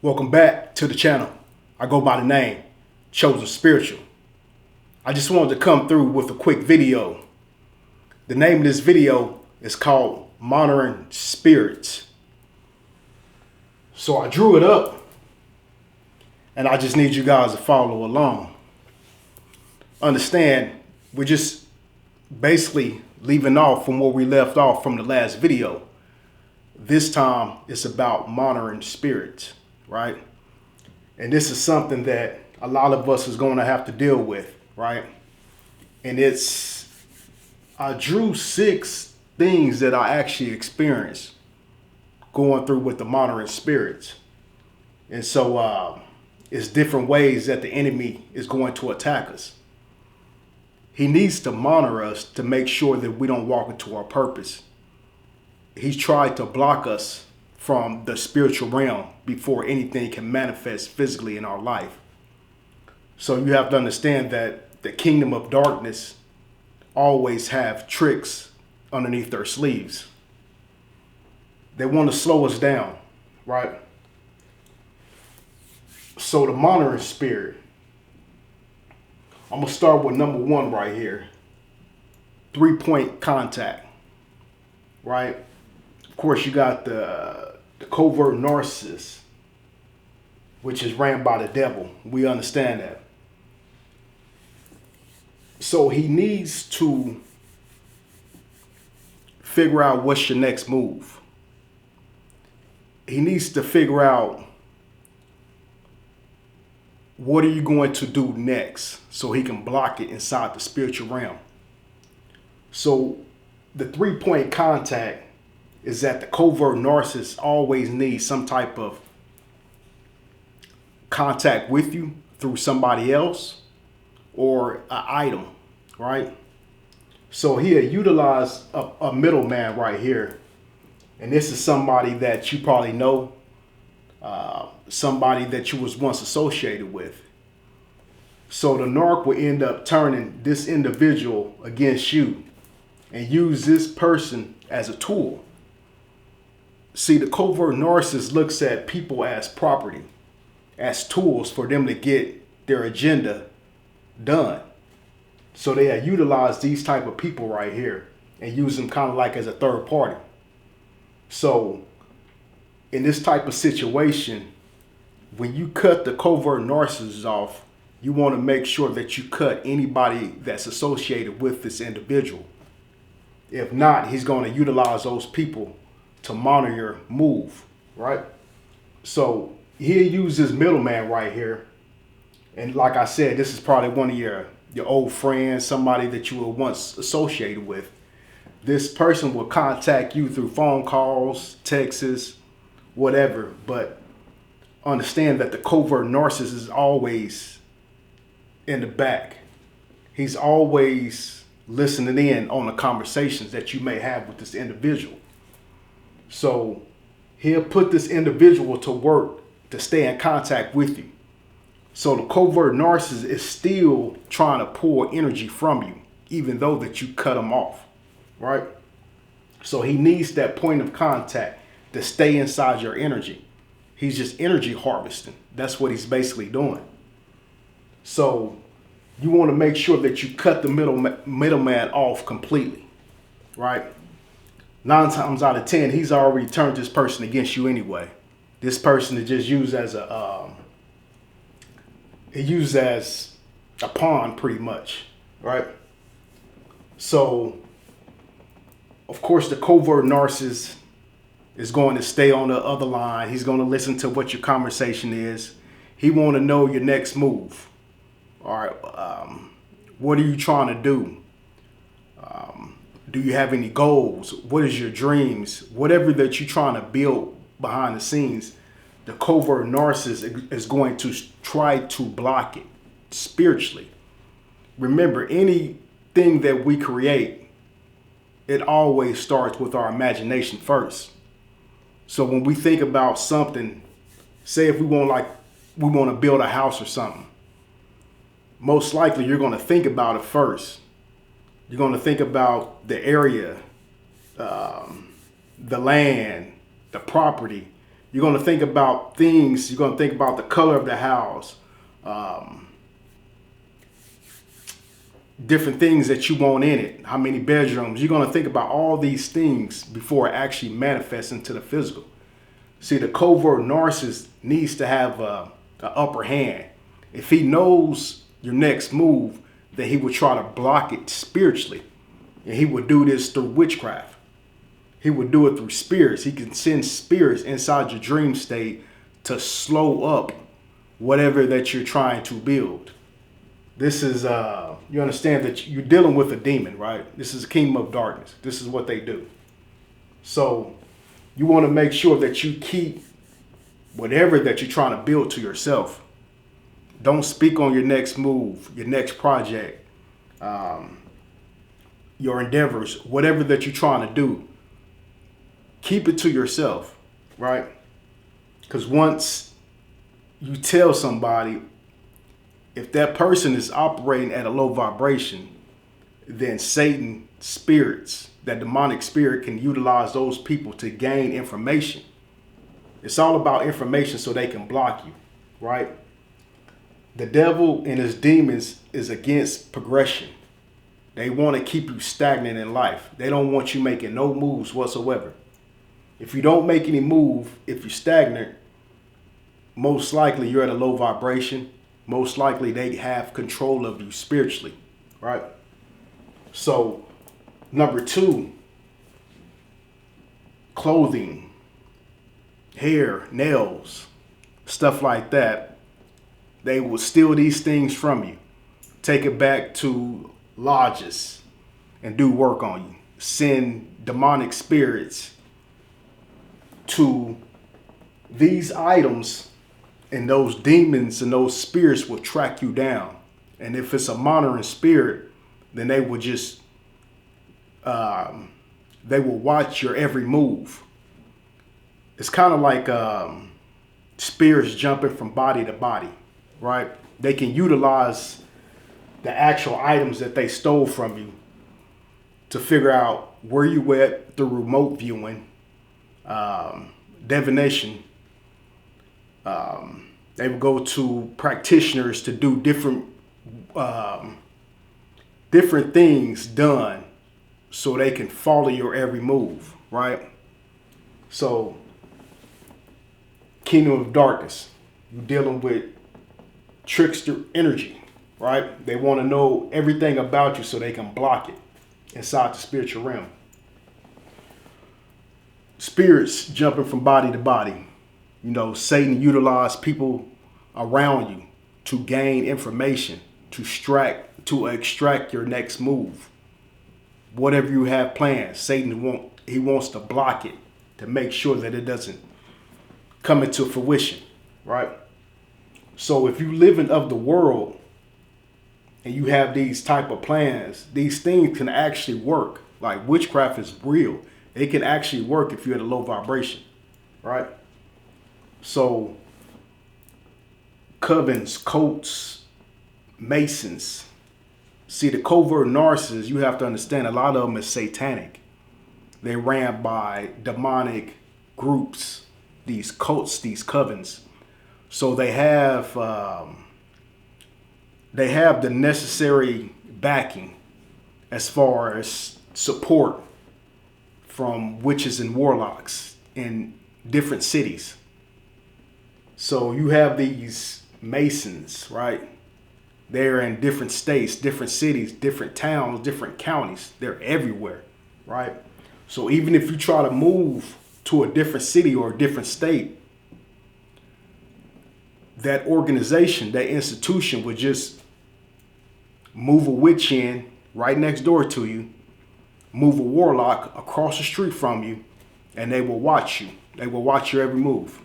Welcome back to the channel. I go by the name Chosen Spiritual. I just wanted to come through with a quick video. The name of this video is called Monitoring Spirits. So I drew it up and I just need you guys to follow along. Understand, we're just basically leaving off from where we left off from the last video. This time it's about monitoring spirits, right? And this is something that a lot of us is going to have to deal with, right? And I drew 6 things that I actually experienced going through with the monitoring spirits. And so it's different ways that the enemy is going to attack us. He needs to monitor us to make sure that we don't walk into our purpose. He's tried to block us from the spiritual realm before anything can manifest physically in our life. So you have to understand that the kingdom of darkness always have tricks underneath their sleeves. They want to slow us down, right? So the monitoring spirit, I'm going to start with number 1 right here. 3-point contact, right? Of course, you got the covert narcissist, which is ran by the devil. We understand that. So he needs to figure out what's your next move. He needs to figure out what are you going to do next so he can block it inside the spiritual realm. So the 3-point contact is that the covert narcissist always needs some type of contact with you through somebody else or an item, right? So he'll utilize a middleman right here. And this is somebody that you probably know, somebody that you was once associated with. So the narc will end up turning this individual against you and use this person as a tool. See, the covert narcissist looks at people as property, as tools for them to get their agenda done. So they utilize these type of people right here and use them kind of like as a third party. So in this type of situation, when you cut the covert narcissist off, you want to make sure that you cut anybody that's associated with this individual. If not, he's going to utilize those people to monitor your move, right? So he'll use this middleman right here. And like I said, this is probably one of your old friends, somebody that you were once associated with. This person will contact you through phone calls, texts, whatever. But understand that the covert narcissist is always in the back. He's always listening in on the conversations that you may have with this individual. So he'll put this individual to work to stay in contact with you. So the covert narcissist is still trying to pull energy from you, even though that you cut him off, right? So he needs that point of contact to stay inside your energy. He's just energy harvesting. That's what he's basically doing. So you want to make sure that you cut the middleman off completely, right? 9 times out of 10, he's already turned this person against you anyway. This person is just used as a pawn, pretty much, right? So, of course, the covert narcissist is going to stay on the other line. He's going to listen to what your conversation is. He want to know your next move. All right, what are you trying to do? Do you have any goals? What is your dreams? Whatever that you're trying to build behind the scenes, the covert narcissist is going to try to block it spiritually. Remember, anything that we create, it always starts with our imagination first. So when we think about something, say if we want to build a house or something, most likely you're going to think about it first. You're going to think about the area, the land, the property. You're going to think about things. You're going to think about the color of the house, different things that you want in it, how many bedrooms. You're going to think about all these things before it actually manifests into the physical. See, the covert narcissist needs to have an upper hand. If he knows your next move, then he would try to block it spiritually. And he would do this through witchcraft. He would do it through spirits. He can send spirits inside your dream state to slow up whatever that you're trying to build. This is, you understand that you're dealing with a demon, right? This is a kingdom of darkness. This is what they do. So you want to make sure that you keep whatever that you're trying to build to yourself. Don't speak on your next move, your next project, your endeavors, whatever that you're trying to do. Keep it to yourself, right? Because once you tell somebody, if that person is operating at a low vibration, then Satan spirits, that demonic spirit, can utilize those people to gain information. It's all about information so they can block you, right? The devil and his demons is against progression. They want to keep you stagnant in life. They don't want you making no moves whatsoever. If you don't make any move, if you're stagnant, most likely you're at a low vibration. Most likely they have control of you spiritually, right? So, number 2, clothing, hair, nails, stuff like that. They will steal these things from you, take it back to lodges and do work on you. Send demonic spirits to these items, and those demons and those spirits will track you down. And if it's a monitoring spirit, then they will just, they will watch your every move. It's kind of like spirits jumping from body to body, right? They can utilize the actual items that they stole from you to figure out where you at through remote viewing, divination. They will go to practitioners to do different things done so they can follow your every move, right? So, kingdom of darkness, you're dealing with trickster energy, right? They want to know everything about you so they can block it inside the spiritual realm. Spirits jumping from body to body. You know, Satan utilized people around you to gain information, to extract your next move. Whatever you have planned, Satan wants to block it to make sure that it doesn't come into fruition, right? So if you living of the world and you have these type of plans, these things can actually work. Like witchcraft is real. It can actually work if you're at a low vibration, right? So covens, cults, masons. See, the covert narcissists, you have to understand, a lot of them is satanic. They ran by demonic groups, these cults, these covens. So they have the necessary backing as far as support from witches and warlocks in different cities. So you have these masons, right? They're in different states, different cities, different towns, different counties. They're everywhere, right? So even if you try to move to a different city or a different state, that organization, that institution would just move a witch in right next door to you, move a warlock across the street from you, and they will watch you. They will watch your every move.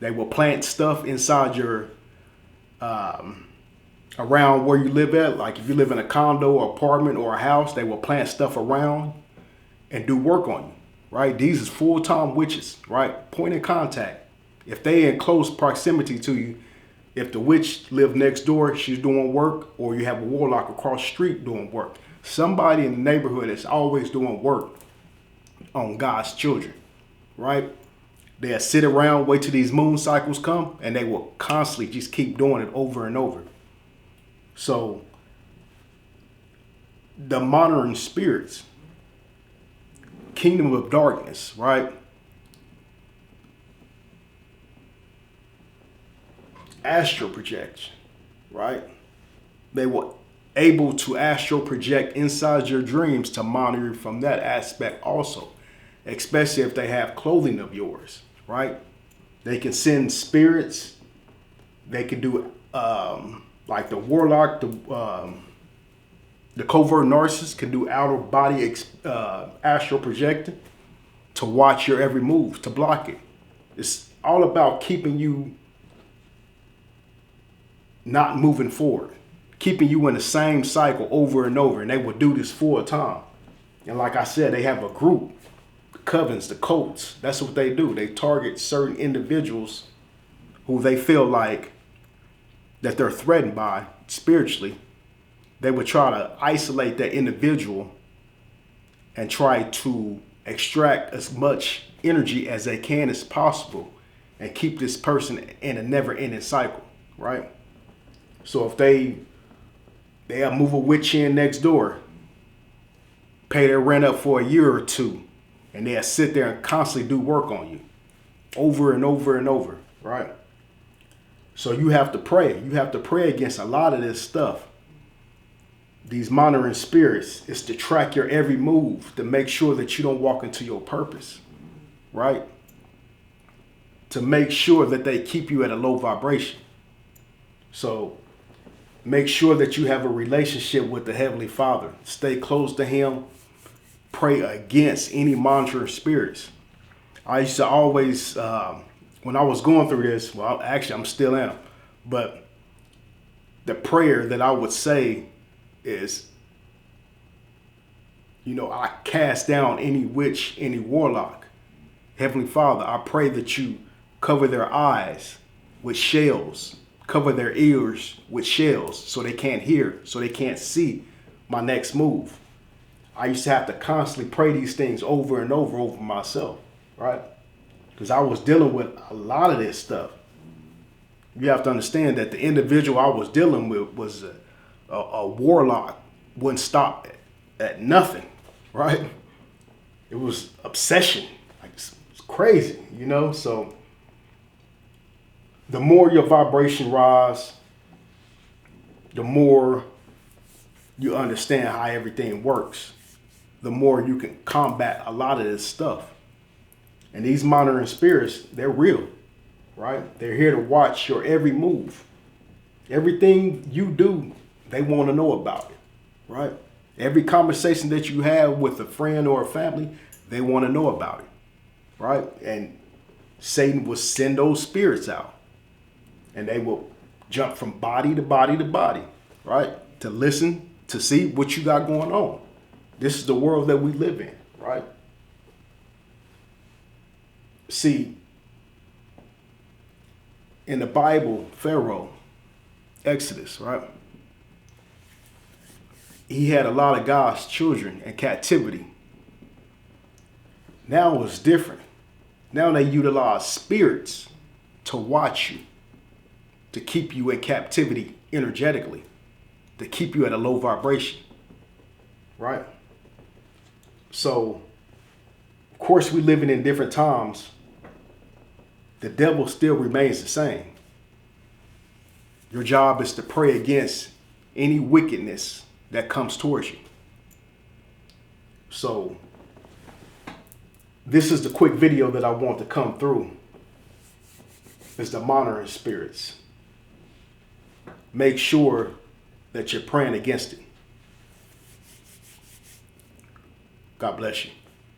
They will plant stuff inside your, around where you live at. Like if you live in a condo or apartment or a house, they will plant stuff around and do work on you, right? These is full-time witches, right? Point of contact. If they in close proximity to you, if the witch live next door, she's doing work, or you have a warlock across the street doing work. Somebody in the neighborhood is always doing work on God's children, right? They'll sit around, wait till these moon cycles come, and they will constantly just keep doing it over and over. So the monitoring spirits, kingdom of darkness, right? Astral projection, right? They were able to astral project inside your dreams to monitor from that aspect also, especially if they have clothing of yours, right? They can send spirits. They can do like the warlock, the covert narcissist can do outer body astral projecting to watch your every move, to block it. It's all about keeping you not moving forward, keeping you in the same cycle over and over. And they will do this for a time. And like I said, they have a group, the covens, the cults. That's what they do. They target certain individuals who they feel like that they're threatened by spiritually. They would try to isolate that individual and try to extract as much energy as they can as possible and keep this person in a never-ending cycle, right? So if they'll move a witch in next door, pay their rent up for a year or two, and they'll sit there and constantly do work on you over and over and over, right? So you have to pray. You have to pray against a lot of this stuff. These monitoring spirits is to track your every move, to make sure that you don't walk into your purpose, right? To make sure that they keep you at a low vibration. So make sure that you have a relationship with the Heavenly Father. Stay close to Him. Pray against any monitoring spirits. I used to always, when I was going through this, well, actually, I'm still am, but the prayer that I would say is, I cast down any witch, any warlock. Heavenly Father, I pray that you cover their eyes with shells, cover their ears with shells so they can't hear, so they can't see my next move. I used to have to constantly pray these things over and over myself, right? Because I was dealing with a lot of this stuff. You have to understand that the individual I was dealing with was a warlock, wouldn't stop at nothing, right? It was obsession. Like, it's crazy, So the more your vibration rise, the more you understand how everything works, the more you can combat a lot of this stuff. And these monitoring spirits, they're real, right? They're here to watch your every move. Everything you do, they want to know about it, right? Every conversation that you have with a friend or a family, they want to know about it, right? And Satan will send those spirits out. And they will jump from body to body to body, right? To listen, to see what you got going on. This is the world that we live in, right? See, in the Bible, Pharaoh, Exodus, right? He had a lot of God's children in captivity. Now it's different. Now they utilize spirits to watch you, to keep you in captivity energetically, to keep you at a low vibration, right? So, of course, we're living in different times. The devil still remains the same. Your job is to pray against any wickedness that comes towards you. So, this is the quick video that I want to come through. It's the monitoring spirits. Make sure that you're praying against it. God bless you.